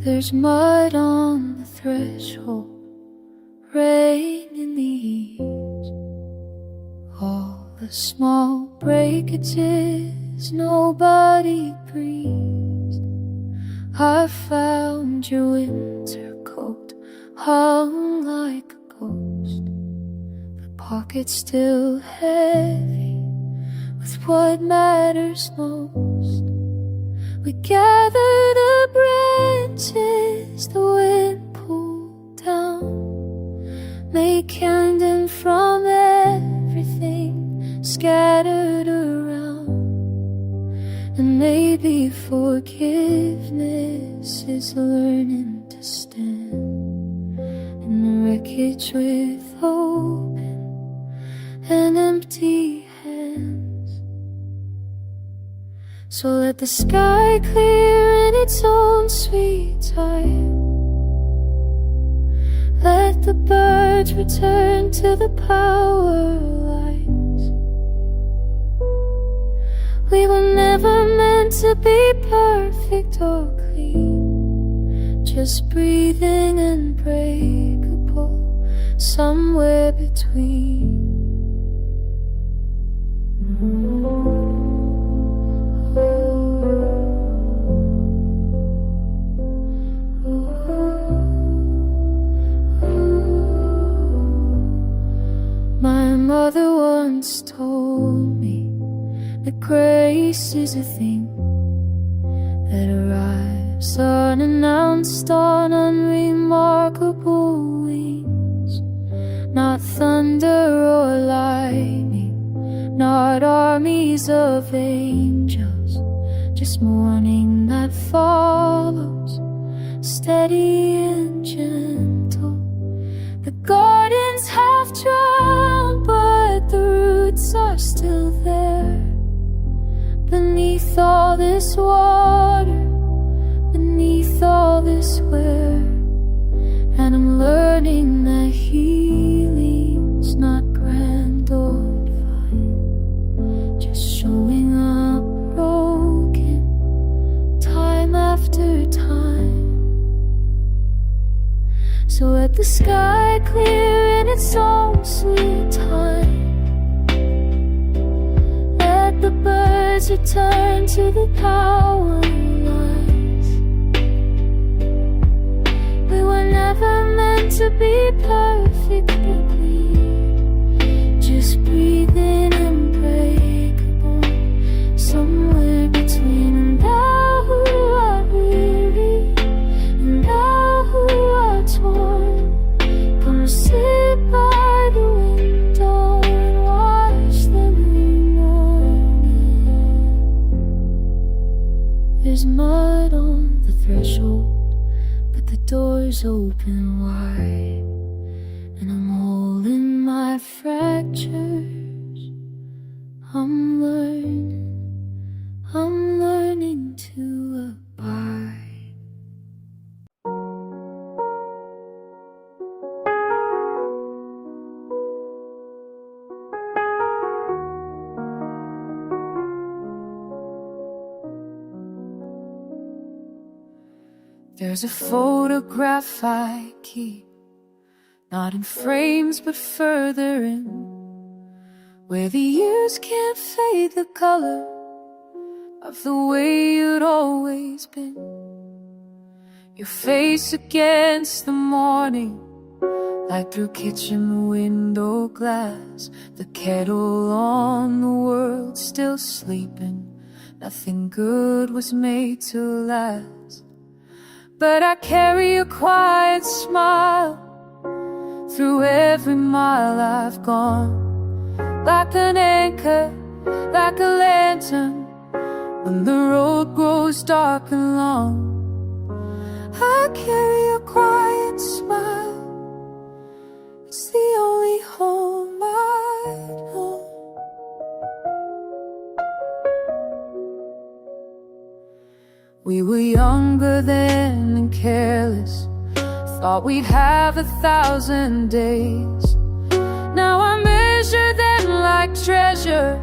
There's mud on the threshold, rain in the east, all the small breakages nobody breathes. I found your winter coat hung like a ghost, the pocket still heavy with what matters most. We gather the branches the wind pulled down, make candy from everything scattered around. And maybe forgiveness is learning to stand in the wreckage with open and empty hands. So let the sky clear in its own sweet time. Let the birds return to the power lines. We were never meant to be perfect or clean, just breathing and breakable, somewhere between. My mother once told me that grace is a thing that arrives unannounced on unremarkable wings. Not thunder or lightning, not armies of angels, just morning that follows, steady and gentle. The gardens have drowned, but the roots are still there. Beneath all this water, beneath all this wear. And I'm learning that healing's not grand or fine, just showing up broken, time after time. So let the sky clear in its own sweet time. Let the birds return to the power lines. We were never meant to be perfect or clean, just breathing and breakable, somewhere between. And now who are weary, and now who are torn, gonna sit by the window and watch them morning. There's mud on the threshold, but the door's open wide, and I'm holding my fractures. I'm learning to abide. There's a photograph I keep, not in frames but further in, where the years can't fade the color of the way you'd always been. Your face against the morning, like through kitchen window glass. The kettle on the world still sleeping, nothing good was made to last. But I carry a quiet smile through every mile I've gone, like an anchor, like a lantern, when the road grows dark and long. I carry a quiet smile, it's the only home I know. We were younger then and careless, thought we'd have 1,000 days. Now I measure them like treasure,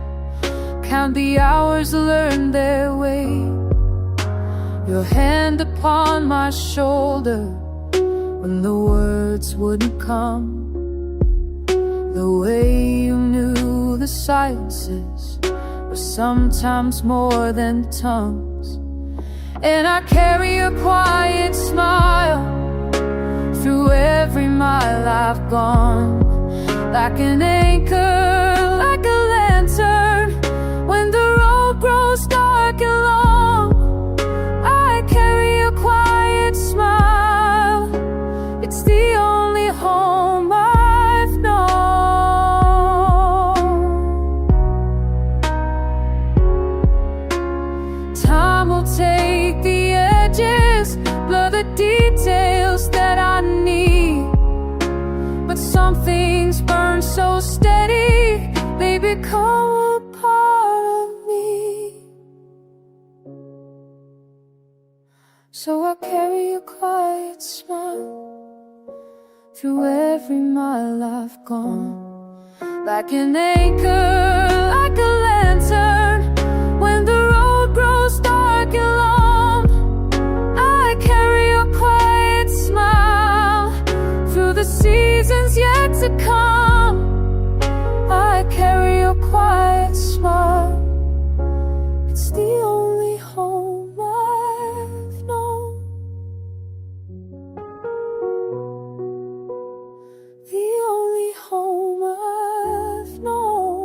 count the hours, learn their way. your hand upon my shoulder when the words wouldn't come. The way you knew the silences were sometimes more than tongues. And I carry a quiet smile through every mile I've gone, like an anchor, like a lantern. When the road grows dark and long, I carry a quiet smile. It's the only home I've known. Time will take the edges, blur the details that I need, but some things burn so steady, they become a part of me. So I carry a quiet smile through every mile I've gone, like an anchor, like a lantern. When the road grows dark and long, I carry a quiet smile through the seasons yet to come. I carry a quiet smile. It's the only home I've known. The only home I've known.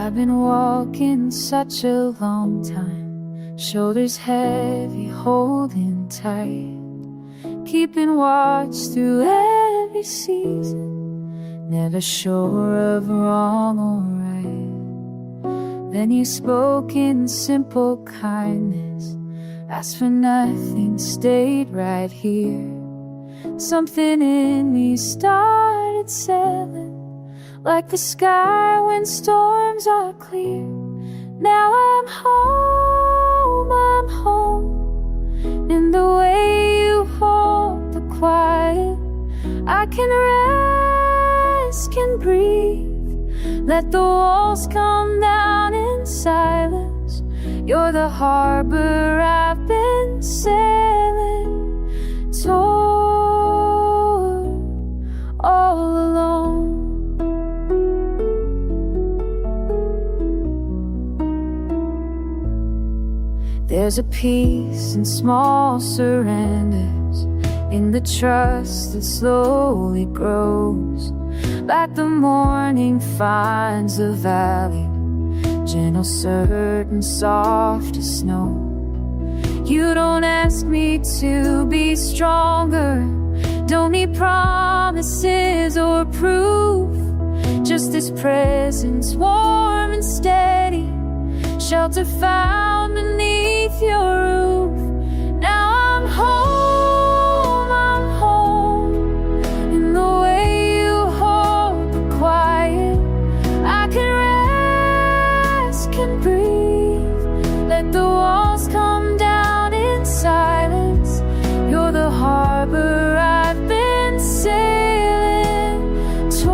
I've been walking such a long time, shoulders heavy, holding tight, keeping watch through every season, never sure of wrong or right. Then you spoke in simple kindness, asked for nothing, stayed right here. Something in me started sailing, like the sky when storms are clear. Now I'm home in the way you hold the quiet. I can rest, can breathe, let the walls come down in silence. You're the harbor I've been sailing toward all alone. There's a peace in small surrenders, in the trust that slowly grows, like the morning finds the valley, gentle, certain, soft as snow. You don't ask me to be stronger, don't need promises or proof, just this presence, warm and steady, shelter found beneath your roof. Now I'm home in the way you hold the quiet. I can rest, can breathe, let the walls come down in silence. You're the harbor I've been sailing toward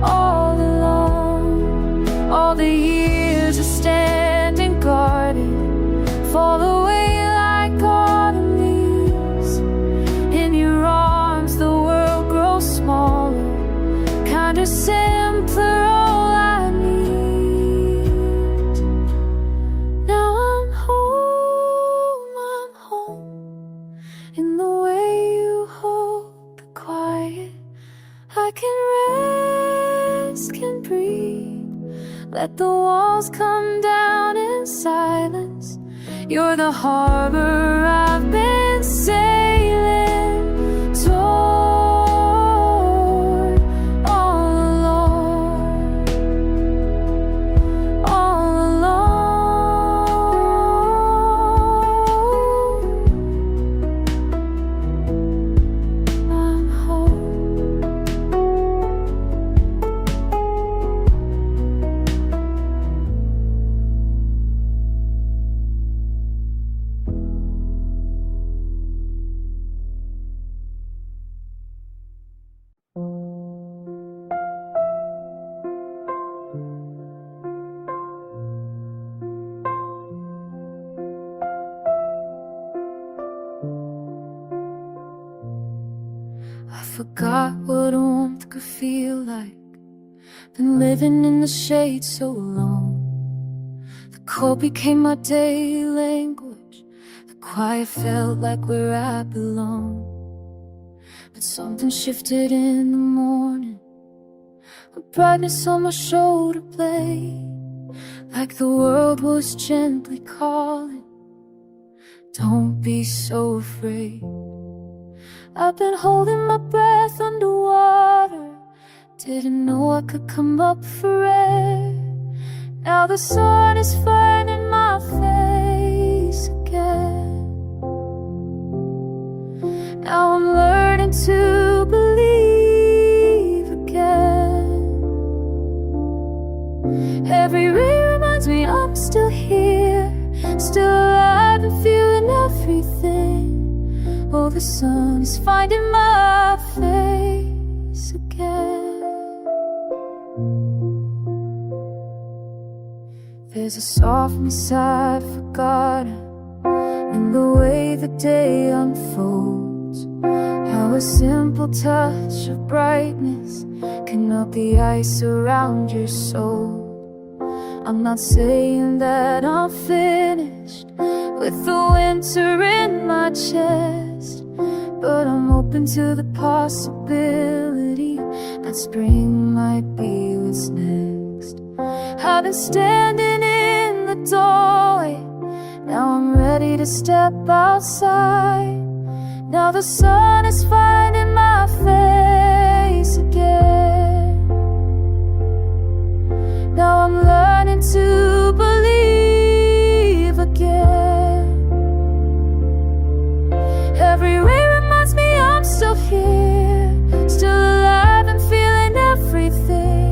all along. All the years of standing guarded fall away like autumn leaves. In your arms the world grows smaller, kinder, simpler, all I need. Now I'm home in the way you hold the quiet. I can rest, can breathe, let the walls come down in silence. You're the harbor I've been sailing toward all along, all along. I'm home. I forgot what warmth could feel like, been living in the shade so long. The cold became my daily language, the quiet felt like where I belong. But something shifted in the morning, a brightness on my shoulder blade, like the world was gently calling, don't be so afraid. I've been holding my breath underwater, didn't know I could come up for air. Now the sun is finding my face again. Now I'm learning to believe again. Every ray reminds me I'm still here, still alive and feeling everything. Oh, the sun is finding my face again. There's a softness I've forgotten in the way the day unfolds, how a simple touch of brightness can melt the ice around your soul. I'm not saying that I'm finished with the winter in my chest, but I'm open to the possibility that spring might be with what's next. I've been standing in the doorway, now I'm ready to step outside. Now the sun is finding my face again. Now I'm learning to believe again. Every ray reminds me I'm still here, still alive and feeling everything.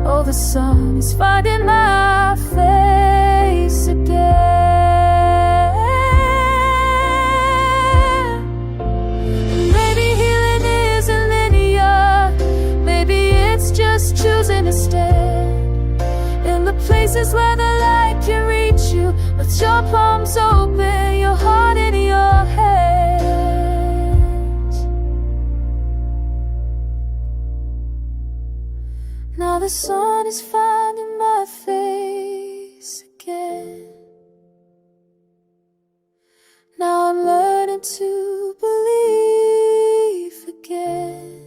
Oh, the sun is finding my face again. Maybe healing isn't linear, maybe it's just choosing to stand in the places where the light can reach you, with your palms open, your heart in your hands. Now the sun is finding my face again. Now I'm learning to believe again.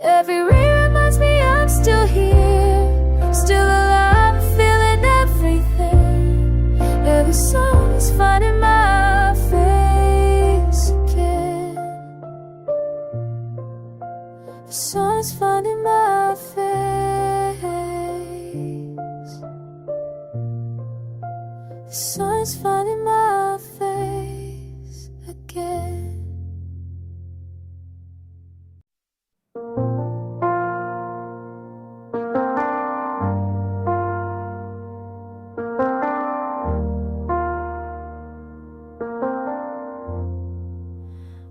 Every ray reminds me I'm still here, still alive, feeling everything. Yeah, the sun is finding my face again. The sun is finding my face. The sun is finding my face again.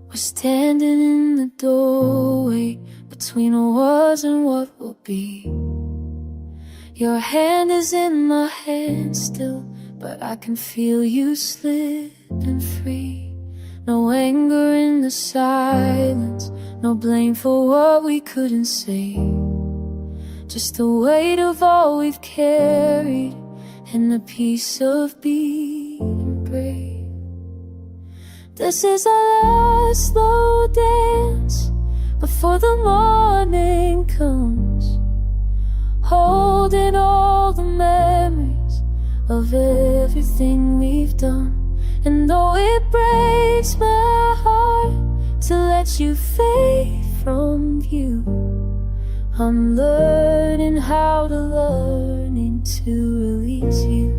We're standing in the doorway between what was and what will be. Your hand is in my hand still, but I can feel you slipping free. No anger in the silence, no blame for what we couldn't say. Just the weight of all we've carried and the peace of being brave. This is our last slow dance before the morning comes, holding all the memories of everything we've done. And though it breaks my heart to let you fade from view, I'm learning how to learning to release you.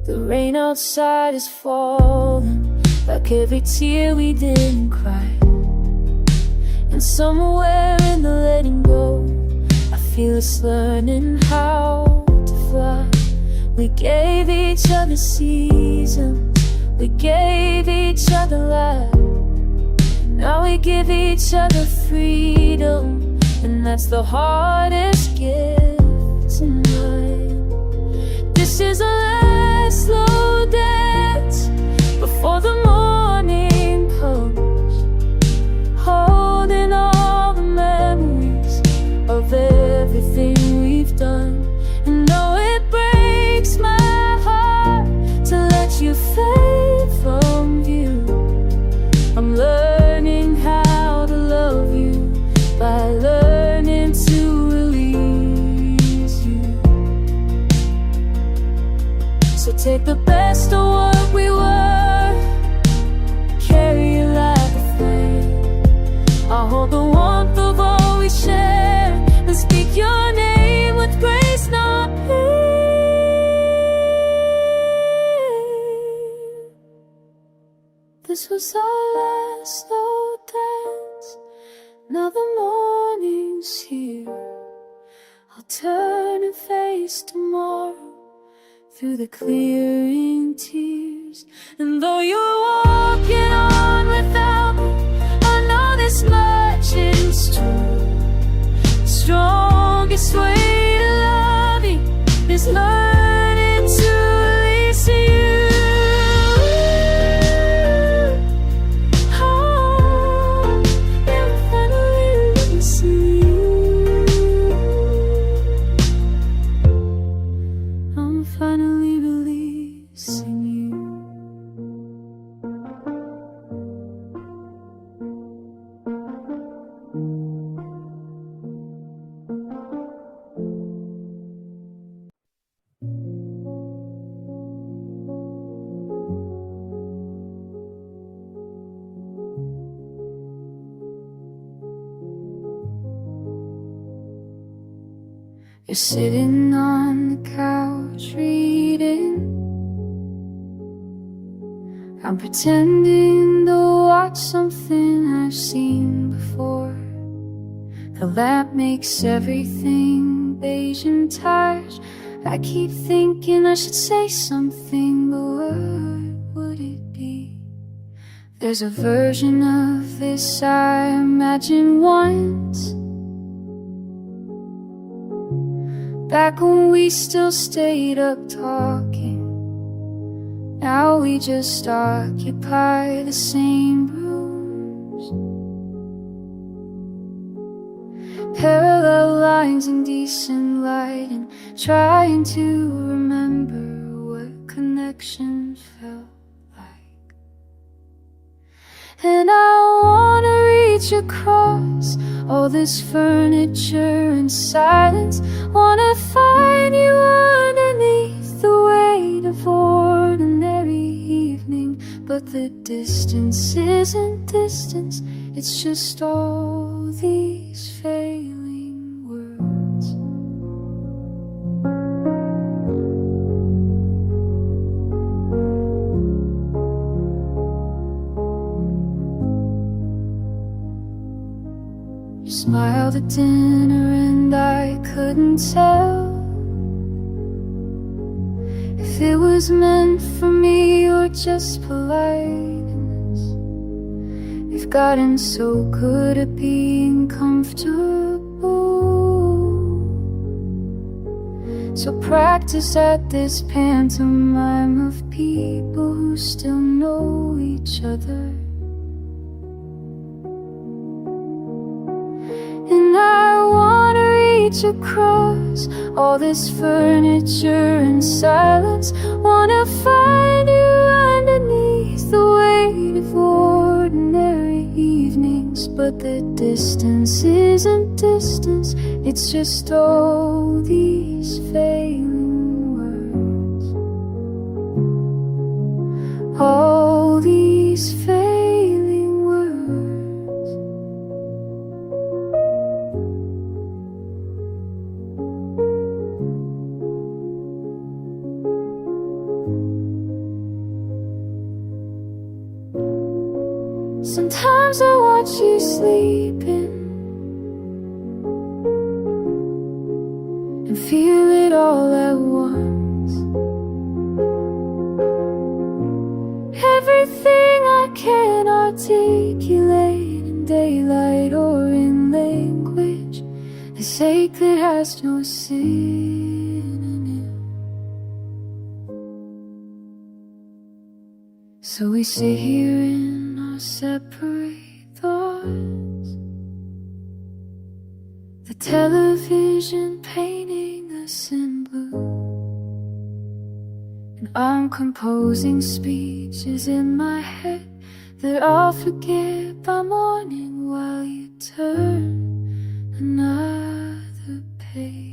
The rain outside is falling, like every tear we didn't cry. And somewhere in the letting go, I feel us learning how to fly. We gave each other seasons, we gave each other life. Now we give each other freedom, and that's the hardest gift tonight. This is a last slow dance before the morning comes, holding all the memories of everything we've done. And though it breaks my heart to let you fade from view, I'm learning how to love you by learning to release you. So take the best of what we were, carry it like a flame. I'll hold the warmth of all we share, and speak your name with grace, not pain. This was our last slow dance, now the morning's here. I'll turn and face tomorrow through the clearing tears. And though you're walking on without me, I know this much is true. The strongest way to love you is learning to release you. Oh, yeah, finally releasing you. I'm finally You're sitting on the couch reading. I'm pretending to watch something I've seen before. The lamp makes everything beige and tired. I keep thinking I should say something, but what would it be? There's a version of this I imagined once, back when we still stayed up talking. Now we just occupy the same rooms. Parallel lines in decent lighting, trying to remember what connection felt like. And I wanna reach across all this furniture and silence. Wanna find you underneath the weight of ordinary evening. But the distance isn't distance, it's just all these failing words. You smiled at dinner and I couldn't tell if it was meant for me or just politeness. We've gotten so good at being comfortable, so practiced at this pantomime of people who still know each other. And I wanna reach across all this furniture and silence. Wanna find you underneath the weight of ordinary evenings. But the distance isn't distance, it's just all these failing words. All these failing words. Sometimes I watch you sleeping and feel it all at once. Everything I can articulate in daylight or in language, this ache that has no synonym. So we sit here in our separate thoughts, the television painting us in blue, and I'm composing speeches in my head that I'll forget by morning while you turn another page.